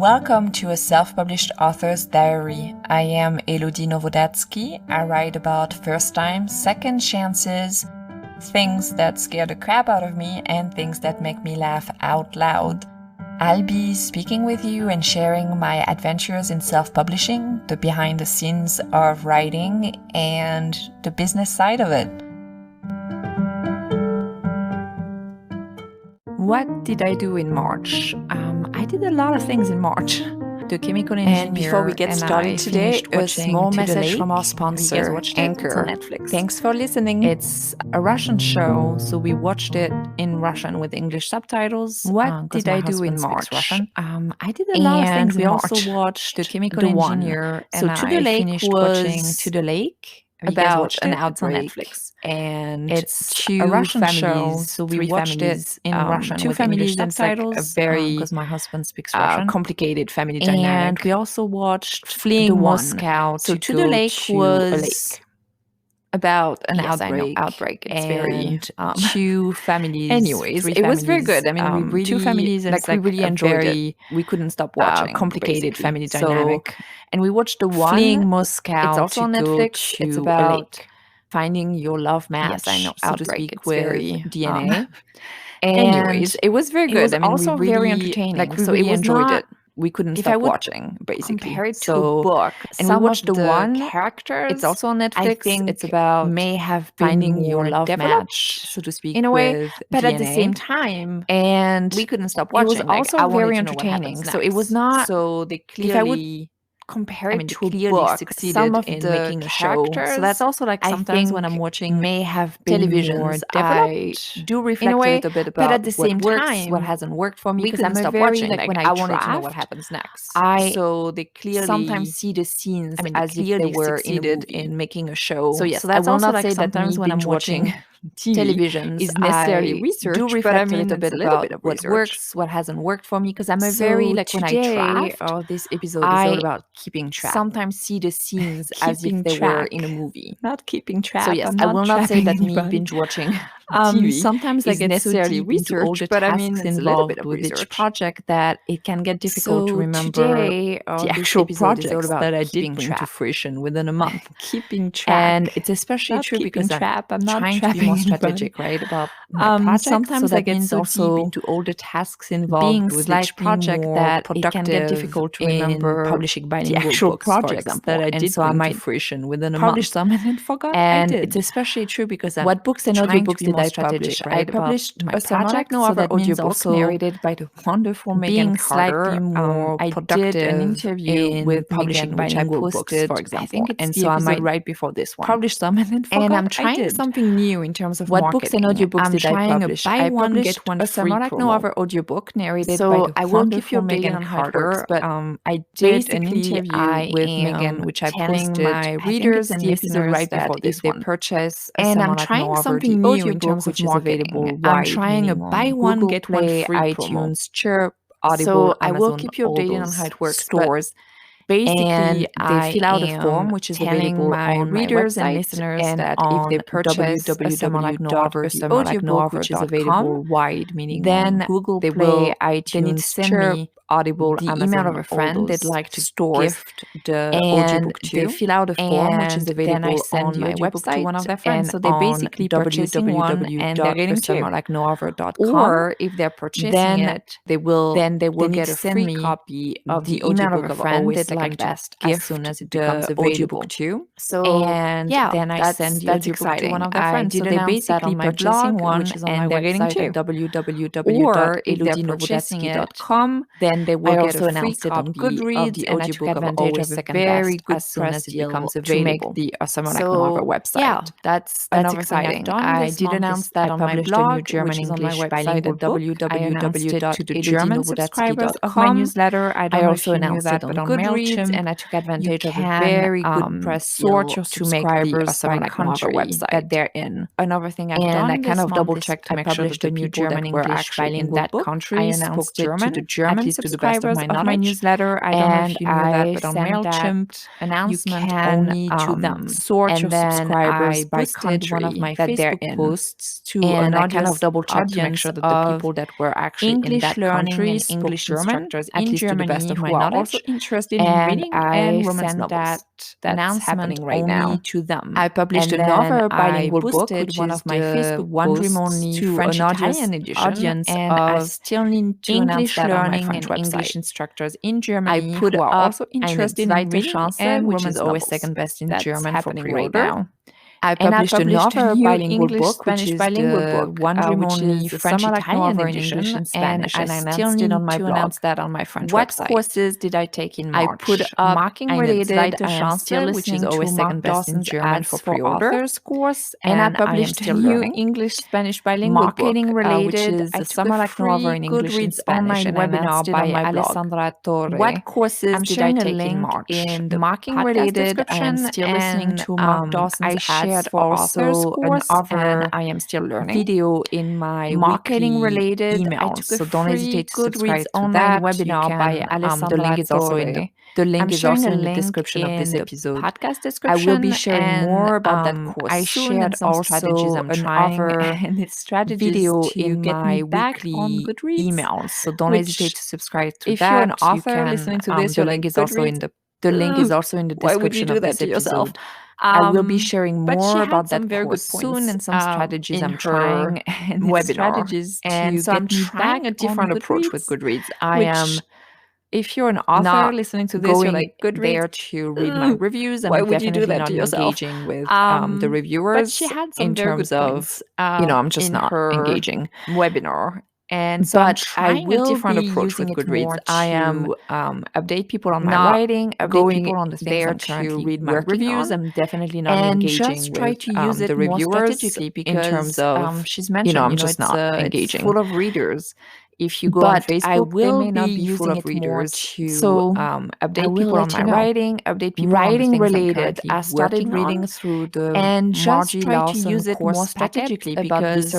Welcome to a self-published author's diary. I am Elodie Novodatsky. I write about first time, second chances, things that scare the crap out of me, and things that make me laugh out loud. I'll be speaking with you and sharing my adventures in self-publishing, the behind the scenes of writing, and the business side of it. What did I do in March? I did a lot of things in March. The chemical engineer. And before we get started today, a small message from our sponsor, Anchor. Netflix. Thanks for listening. It's a Russian show, so we watched it in Russian with English subtitles. What did I do in March? Russian. I did a lot of things in March. We also watched The Chemical Engineer. So To the Lake finished watching To the Lake. About an outbreak on Netflix, and it's a Russian show, so we watched it in Russian. Two families and subtitles, like a very because my husband speaks Russian, complicated family dynamic. And we also watched Fleeing Moscow. So To the Lake was about an outbreak. It's very two families. Anyways, it was very good. I mean, we really two families, and we really enjoyed it. We couldn't stop watching. Complicated family dynamic. And we watched the one Fleeing Moscow. It's also on Netflix. It's about finding your love match. Yes, I know. So to speak, with DNA. Anyways, it was very good. It was also really, very entertaining. Like we really enjoyed it. We couldn't stop watching, basically. Compared to a book, and we watched the one characters. It's also on Netflix. I think it's about may have finding your love match, so to speak, in a way. But DNA. At the same time, and we couldn't stop watching. It was also very entertaining. So it was not. So they clearly. Compared to a book, some of the making a show. So that's also like sometimes when I'm watching may have been televisions, I do reflect a little bit about but at the same time, what hasn't worked for me because I'm stop watching. Like when I wanted to know what happens next. So they clearly sometimes see the scenes as if they were succeeded in making a show. So yes, so that's I will also not like say sometimes when I'm watching television is necessarily research, do reflect a little bit about what works, what hasn't worked for me because I'm a very like when I draft. This episode is all about keeping track. Sometimes see the scenes as if they were in a movie. Not keeping track. So yes, I will not say that me binge watching TV sometimes I get necessarily so research, all the but I mean it's involved with each project that it can get difficult to remember the actual projects that I did bring to fruition within a month. Keeping track, and it's especially true because I'm trying to be more strategic, right? About my project. Sometimes so I get so deep into all the tasks involved with each project that it can get difficult to remember publishing bilingual the actual books, projects that I did so bring to fruition within a month. Publish some and then forgot. And it's especially true because I'm what books and audiobooks did I publish? I published a project no other audiobooks narrated by the wonderful Megan Carter. More I did an interview with publishing bilingual books, for example. I think it's and so I might right before this one. Published some and then forgot. And I'm trying something new in terms of what marketing. Books and audiobooks did I publish? Buy one get one free like no other audiobook narrated by the I will give you updated on Carter, but I did an interview with Megan, which I posted my readers and listeners right before this one. They purchase, and I'm trying something new in terms of available. I'm trying a buy one Google get one free iTunes, Chirp, Audible, so Amazon, I will keep you updated on how it works. Stores. Basically, they fill out a form which is available on readers and listeners and that if they purchase a summer like no other audiobook, which is available wide, meaning then Google Play, iTunes, Chirp, Audible, the Amazon, email of a friend they'd like to gift the audiobook to. They fill out a form which is available then I send on my website to one of their friends. So they basically purchasing one and they're getting to like noother.com. Or if they're purchasing it, they will get a free copy of the audiobook of a friend they'd like best as soon as it becomes available too. So and yeah, then I send the audiobook to one of their friends. So they basically purchasing one and they're getting to www.elodienovodatsky.com. Then they will get a free copy of the audiobook of Always Second Best as soon as it becomes available. To make the Summer Like No Other website. Yeah, that's exciting. I did announce that on my blog, new German English bilingual www.to of my newsletter. I also announced it on Goodreads, and I took advantage of a very good press sort your subscribers by country that they're in. Another thing I've done, I kind of double checked to make sure that the new German English bilingual in that country I announced it to the German subscribers subscribers of my newsletter. I don't know if you knew that, but on MailChimp, announcement only to them. Sort your subscribers by country one of my Facebook posts to an audience kind of double check to make sure that the people that were actually English in that country and English instructors in Germany, to the best of my knowledge, also interested in reading and romance novels. That's happening right now to them. I published another bilingual book, which one of my Facebook posts only to French Italian audience, and I still need to English learning and English instructors in Germany. I put who are also interested in reading and which is always second best in German for pre-order. Right now. I published another bilingual book, Spanish bilingual book, one dream only French Italian edition, and I still need on my to announce that on my French website. What courses did I take in March? I put up marking related. I am still listening to second best in German for pre-order course, and I published a new English Spanish bilingual marketing book, related, which is a summer like no over in English and Spanish, and webinar by Alessandra Torre. What courses did I take in March? In the marking related, I am still listening to Mark Dawson's for also another I am still learning video in my marketing related emails. So don't hesitate to subscribe to that webinar by Alessandra. The link is also in the description of this episode. Podcast description. I will be sharing more about that course. I shared some strategies I'm trying and it's strategies video in my weekly emails. So don't hesitate to subscribe to that. If you're an author listening to this, the link is also in the description. Why would you do that to yourself? I will be sharing more about that very good soon and some strategies I'm trying and strategies and so I'm trying a different approach with Goodreads. I am, if you're an author listening to this, you're like Goodreads there to read my reviews. I'm definitely not engaging with the reviewers. But she had some in terms of I'm just not engaging webinar. And so I will different be approach with Goodreads. I am update people on my writing, update people on the things I'm to read my reviews. I'm definitely not engaging just try to use it the reviewers because in terms of she's mentioned, I'm just not engaging. It's full of readers. If you go on Facebook, they may not be full of readers to update people on my writing, update people writing related. I started reading through the and just try to use it more strategically because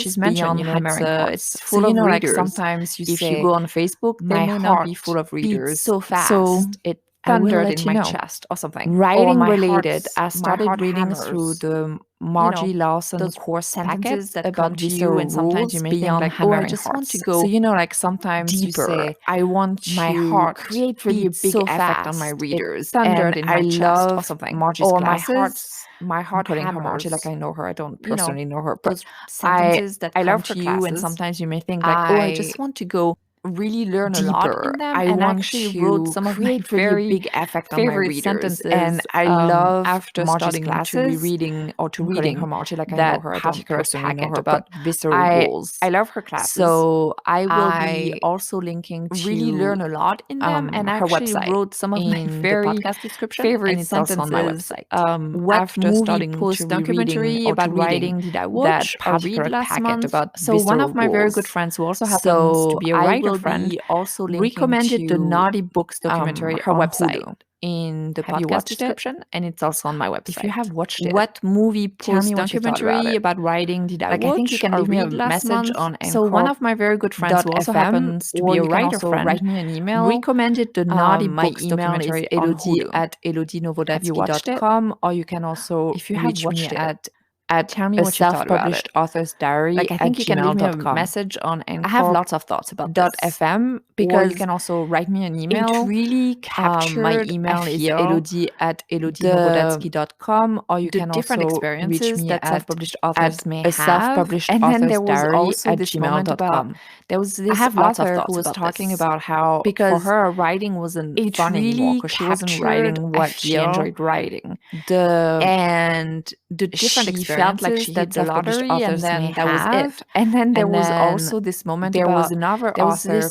she's mentioned, it's full of readers. Like sometimes you if you go on Facebook, they may not be full of readers so fast. So it thundered in my chest or something. Writing related, I started reading through the Margie Lawson course packets that about visceral and sometimes you may think like, I just want to go. So like sometimes deeper. You say, I want my heart create really a big effect on my readers. It thundered in my chest or something. Margie's classes. My heart putting her Margie like I know her. I don't personally know her, but sentences that I love to you. And sometimes you may think like, I just want to go really learn deeper. A lot in them. I and actually wrote some of my very big effect on my readers. Sentences, and I love after starting classes to rereading or to reading her Margie like I know her. I don't personally know her, but visceral goals. I love her classes. So I will be also linking to really learn a lot in them. And her website wrote some of my very podcast description favorite sentences on my website. What after starting post documentary about writing did I watch or read last month? About so one of my very good friends who also happens to be a writer friend also recommended the Naughty Books documentary her website in the podcast description, and it's also on my website. If you have watched it, what movie post documentary about writing did I watch? I think you can leave me a message on Anchor. So one of my very good friends who also happens to be a writer friend write me an email recommended the Naughty Books documentary Elodie at elodienovodatsky.com, or you can also if you have watched it tell me what you thought about it. Author's diary. Like I think you can leave me a message on Anchor. I have lots of thoughts about .fm because you can also write me an email. It really captured my email is elodie at elodienovodatsky.com, or you can also reach me that self-published authors may have. Self-published and then there was also this moment about there was this author who was talking about how because for her writing wasn't fun anymore because she wasn't writing what she enjoyed writing. And the different experiences felt like she hit the lottery and then that was it. And then there was also this moment there was another author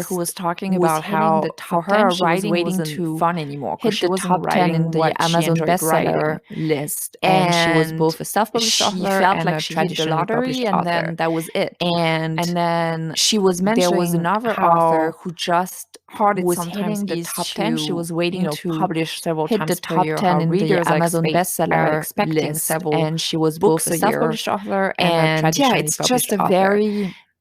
who was talking about how for her writing wasn't too fun anymore because she wasn't writing the Amazon bestseller list, and she was both a self-published author and a traditional lottery, and then that was it. And then she was mentioning there was another author who just was hitting the top 10. She was waiting to publish several times the top 10 in the Amazon bestseller list, and she was both a self-published author and a traditionally published author. It's just a very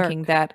thinking that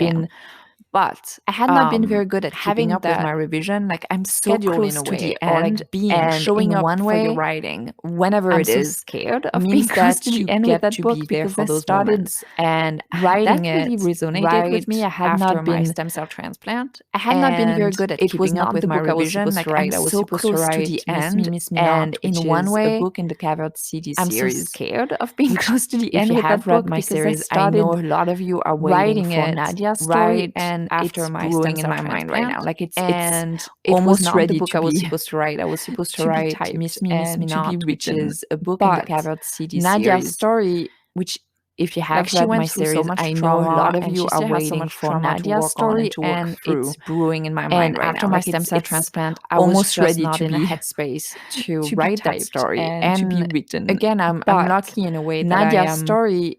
again. But I had not been very good at keeping up with my revision. Like I'm so close in a to way, the or end, like being and showing in up one for way, your writing, whenever I'm it so is, scared of means being close that to the you end get with that to book be there because for I those started moments. And writing that really it resonated with me. I had after not my been stem cell transplant. I had not been very good at it was keeping up not with the my book I was revision. supposed Like to write. I'm I was so supposed to close to write the Miss end, Me, Miss Me and Not, in which one is way, a book in the Caveat CD I'm so series. scared of being close to the If end you with have that read book my because series, I I started know a lot of you are waiting writing for it Nadia's story, right and after it's my brewing stem in cell my mind right now. transplant. Like it's It was almost not ready the book to I was be supposed to write. I was supposed to to be write typed Miss Me, Miss Me and to Not, be which written. is a book in the But Caveat CD Nadia's series. story, which if you have Like she read went my through so series, much I know a trauma, lot of and you she are still has so waiting much for trauma to Nadia's work on story, and to work and through. it's brewing in my And mind right after now. my Like stem cell it's transplant, I almost was just ready not to in a be headspace to to be write that typed story and to be written. Again, I'm But lucky in a way that Nadia's I am story,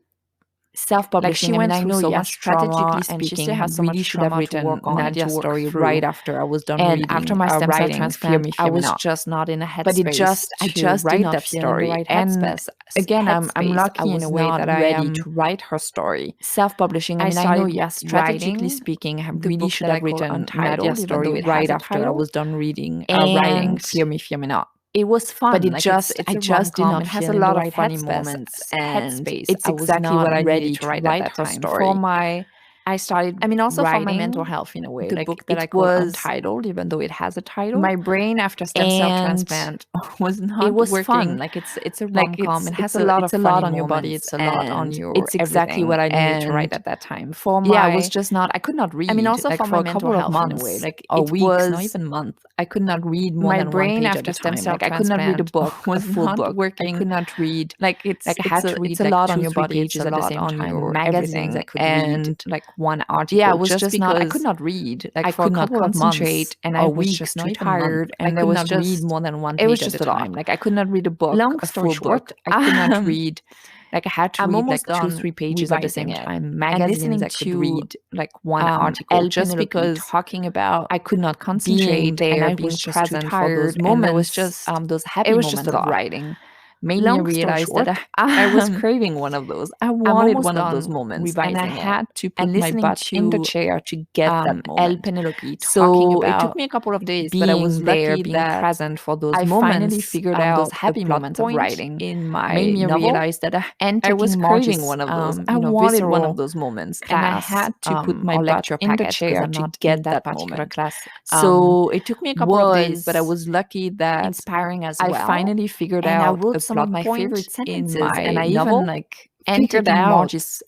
like self-publishing. she went I through know, so yeah, much trauma, strategically and she still speaking, I has so really much should have trauma to written work on and to Nadia's work story through. right after I was done And reading, after my stem cell writing Fear transplant, Me, I Fear Me was Not. just not in a But headspace I to just did write not that feel in the story. right And headspace. again, I'm I lucky in was a way not that I ready am to write her story. self-publishing. I I mean, I know, started yes, strategically writing speaking, I the really book should that I have call written Untitled, Nadia's even though story it has right a after I title. was done writing, writing And Fear Me Not. it was fun. But Like I it's a just did rom-com. not It has feel a in the lot of right funny headspace. moments, and Headspace. it's I was exactly what I not ready needed to to write write at that her time. story. I started I mean, also for my writing mental health in a way. the Like book that I it call was Untitled, even though it has a title. my brain after stem cell And transplant was it not was working. fun. Like it's a rom-com. It has a lot of it's a funny lot on your body. moments, It's a lot on and your it's exactly everything. what I needed to write And at that time. For yeah, I my, was just not. I could not read. I mean, also like for for my a mental couple of health in a months, way. Like or it weeks, not was even months. I could not read more my than one brain page after at a stem time. cell Like I could not read a transplant book, a was full not book. working. I could not read. Like Like I had to read it's a like lot 2, on your 3 body. It's pages a at the lot same on time. your Magazines I everything. could read, like one article. Yeah, it was just because I because could not read. Like I for could a not couple of months concentrate, and I or was weeks, just not too even months, tired, I and there could was not read more than one it was page at just a a lot. time. Like I could not read a book, Long a story full book. short, I could not read. Like I had to I'm read almost like 2, done 3 pages at the same revising it. time. And Magazines listening I could to read like one article, El just Penelope because talking about I could not being concentrate there, and I being was just too present for those tired. And there was moments. just those It happy was just a moments of lot. writing made me Long story realize short, that I was craving one of those. I I'm wanted almost one of those done moments, and I revising it. had to put And my listening butt in the to chair to get that El moment. Penelope talking So it took about me a couple of days, but I was being there, lucky being that present for those I moments. finally figured out Those the happy plot moments of point writing in my made me novel, realize that and I was taking craving Marge's, one of those. I wanted one of visceral those moments, and I class, had to put my or butt lecture in the package, because chair I'm to not get in that particular moment. class. So it took me a couple of days, but I Was was lucky that inspiring as I well. finally figured And I out wrote a some of plot my point favorite in sentences, my and I novel, even like and figured taking out Marge's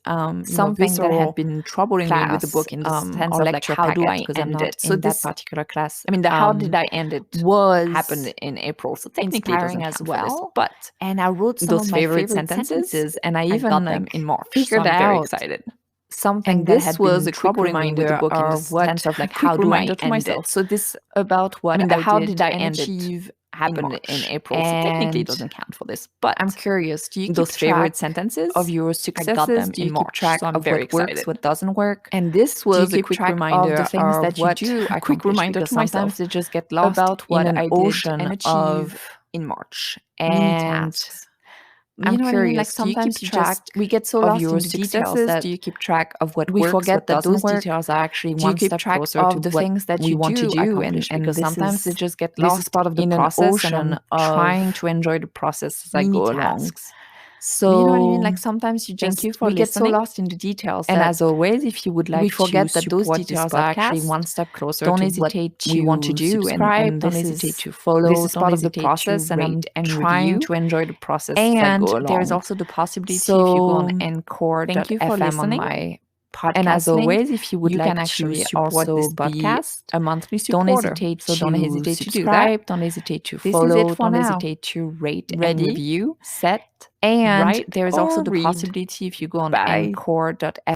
something that had visceral been troubling me with the class, book in the sense or of like lecture how do package, I because I'm end not it. So in that this, particular class. I mean, the how did I end it was happened in April, so technically inspiring it doesn't as count for this. well. But And I wrote some those of my favorite favorite sentences, and I I even got them in March, so figured I'm very out excited. something And that this had was been a quick troubling me with the reminder book in the of what sense of like quick how do I reminder to end myself. it. So this about what I mean, the how did did I and end it achieve happened in March. April, so technically it And doesn't count for this. But I'm curious, do you keep those favorite track sentences of your I got successes? them Do in you keep March, track so I'm of very what works, excited. what doesn't work? And this Do you was a keep quick track reminder of the things of that you what do quick accomplish? reminder Because to sometimes myself you just get lost about what in an I did ocean and achieve of in March. mini And tasks. you I'm know what I mean? Like curious, do you keep sometimes track we get so of lost your in the details successes? that Do you keep track of what we works, forget what that doesn't those work? details are actually Do you one keep step track closer to of the what things that we you want to do, accomplish? and Because this sometimes they is just get this is lost part of the in an process, and ocean I'm of trying to enjoy the process as I mini go along. tasks. So You know what I mean? Like sometimes you thank just you for we get so listening. lost in the details, And that as always, if you would like we to forget that those support details this are actually podcast, one step closer don't to hesitate what we want to do, subscribe, and don't this hesitate is to follow. this is Don't part of the hesitate process, to and rate I'm and trying review. to enjoy the process as I And go along. there's also the possibility, So, if you go on Anchor.fm thank you for on listening. my podcast And as link, always, if you would like can to actually support also this be podcast, a monthly don't supporter. hesitate So to don't hesitate to do subscribe, that. Don't hesitate to This is follow. it for Don't now. hesitate to rate and Ready, review. set, And write, there is also or the read. possibility, if you go on Bye. Anchor.fm